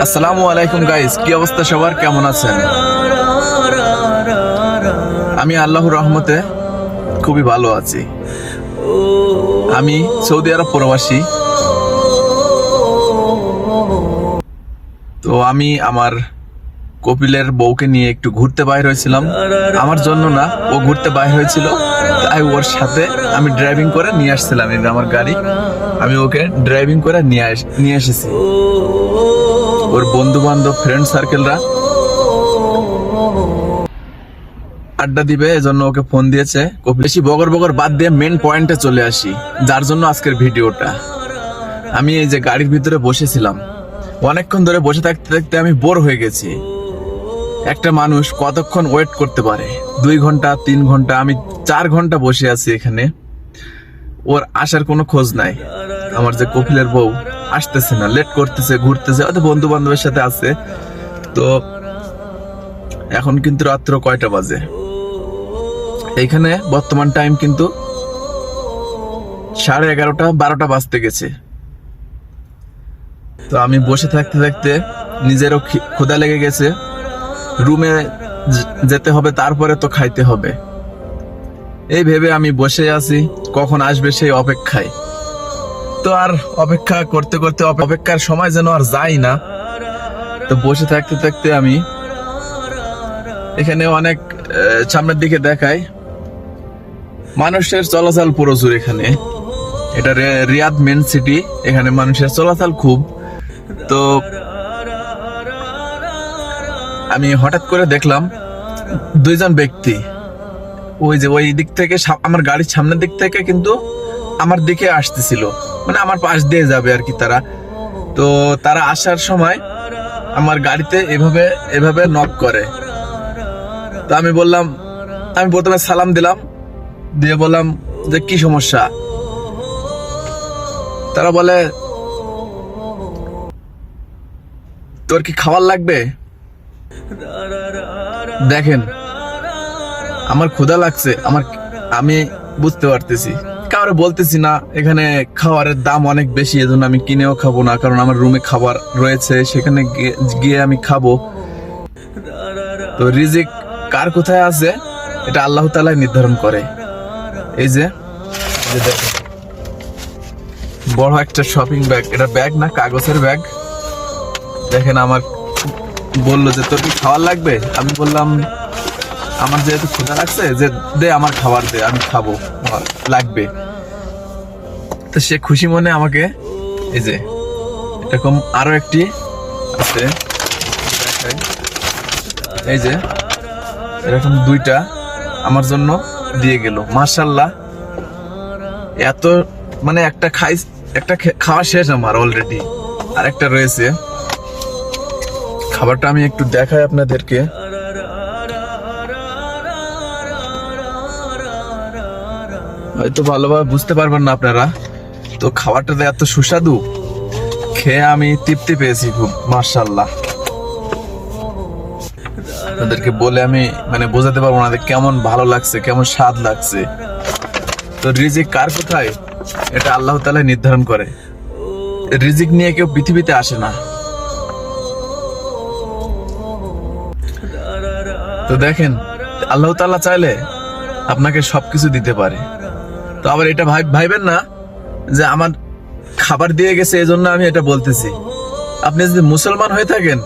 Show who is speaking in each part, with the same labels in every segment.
Speaker 1: আসসালামু আলাইকুম গাইস, কি অবস্থা সবার, কেমন আছেন? আমি আল্লাহর রহমতে খুবই ভালো আছি। আমি সৌদি আরব প্রবাসী। তো আমি আমার কপিলের বউকে নিয়ে একটু ঘুরতে বাইর হয়েছিলাম। আমার জন্য না, ও ঘুরতে বাইর হয়েছিল, তাই ওর সাথে আমি ড্রাইভিং করে নিয়ে আসছিলাম। এটা আমার গাড়ি, আমি ওকে ড্রাইভিং করে নিয়ে এসেছি। ওর বন্ধু বান্ধব, ফ্রেন্ড সার্কেলরা আড্ডা দিবে, এজন্য ওকে ফোন দিয়েছে। বেশি বগর বগর বাদ দিয়ে মেন পয়েন্টে চলে আসি, যার জন্য আজকের ভিডিওটা। আমি এই যে গাড়ির ভিতরে বসেছিলাম, অনেকক্ষণ ধরে বসে থাকতে থাকতে আমি বোর হয়ে গেছি। একটা মানুষ কতক্ষণ ওয়েট করতে পারে? 2 ঘন্টা, 3 ঘন্টা, আমি 4 ঘন্টা বসে আছি এখানে। ওর আসার কোনো খোঁজ নাই। আমার যে কপিলের বউ আসতেছে না, লেট করতেছে, ঘুরতেছে, হয়তো বন্ধু বান্ধবের সাথে আছে। তো এখন কিন্তু রাত্র কয়টা বাজে? এইখানে বর্তমান টাইম কিন্তু 11:30, 12টা বাজতে গেছে। তো আমি বসে থাকতে থাকতে নিজেরও ক্ষুধা লেগে গেছে। রুমে যেতে হবে, তারপরে তো খাইতে হবে। এই ভেবে আমি বসে আছি, কখন আসবে সেই অপেক্ষায়। তো আর অপেক্ষা করতে করতে অপেক্ষার সময় যেন আর যায় না। তো বসে থাকতে থাকতে আমি এখানে অনেক সামনের দিকে দেখাই, মানুষের চলাচল প্রচুর এখানে। এটা রিয়াদ মেন সিটি, এখানে মানুষের চলাচল খুব। তো আমি হঠাৎ করে দেখলাম 2 জন ব্যক্তি ওই দিক থেকে, আমার গাড়ির সামনের দিক থেকে কিন্তু আমার দিকে আসতেছিল, মানে আমার পাশ দিয়ে যাবে আর কি তারা। তো তারা আসার সময় আমার গাড়িতে এভাবে এভাবে নক করে। তো আমি প্রথমে সালাম দিলাম, দিয়ে বললাম যে কি সমস্যা? তারা বলে, তোর কি খাবার লাগবে? দেখেন, আমার ক্ষুধা লাগছে, আমি বুঝতে পারতেছি, কাউরে বলতেছি না এখানে খাবারের দাম অনেক বেশি, এজন্য আমি কিনেও খাবো না, কারণ আমার রুমে খাবার রয়েছে, সেখানে গিয়ে আমি খাবো। তো রিজিক কার কোথায় আছে এটা আল্লাহ তাআলাই নির্ধারণ করে। এই যে দেখেন, বড় একটা শপিং ব্যাগ, এটা ব্যাগ না, কাগজের ব্যাগ। দেখেন, আমার বললো যে তোর কি খাবার লাগবে? আমি বললাম আমার যেহেতু ক্ষুধা লাগছে, যে দে আমার খাবার দে, আমি খাবো, লাগবে। তো সে খুশি মনে আমাকে, এই যে এরকম আরো একটি আছে, এই যে এরকম 2টা আমার জন্য দিয়ে গেল। মাশাআল্লাহ, এত মানে একটা খাওয়া শেষ আমার অলরেডি, আর একটা রয়েছে। খাবারটা আমি একটু দেখাই আপনাদেরকে। হয়তো ভালোভাবে বুঝতে পারবেন না আপনারা। তো খাবারটা এত সুস্বাদু, খেয়ে আমি তৃপ্তি পেয়েছি খুব, মাশাআল্লাহ। আপনাদেরকে বলে আমি মানে বোঝাতে পারবো না কেমন ভালো লাগছে, কেমন স্বাদ লাগছে। তো রিজিক কার কোথায় এটা আল্লাহ তাআলা নির্ধারণ করে। রিজিক নিয়ে কেউ পৃথিবীতে আসে না। তো দেখেন, আল্লাহ তাআলা চাইলে আপনাকে সবকিছু দিতে পারে। তো আবার এটা ভাইবেন না যে আমার খাবার দিয়ে গেছে এজন্য আমি এটা বলতেছি। আপনি যদি মুসলমান হয়ে থাকেন,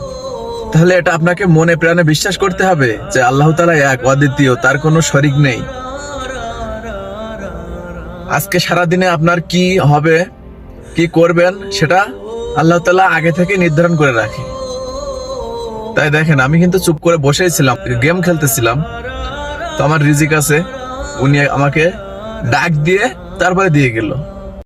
Speaker 1: তাহলে এটা আপনাকে মনে প্রাণে বিশ্বাস করতে হবে যে আল্লাহ তাআলা এক, অদ্বিতীয়, তার কোনো শরীক নেই। আজকে সারাদিনে আপনার কি হবে, কি করবেন, সেটা আল্লাহ তাআলা আগে থেকে নির্ধারণ করে রাখে। তাই দেখেন, আমি কিন্তু চুপ করে বসেছিলাম, গেম খেলতেছিলাম। তো আমার রিজিক আছে, উনি আমাকে ডাক দিয়ে তারপরে দিয়ে গেল।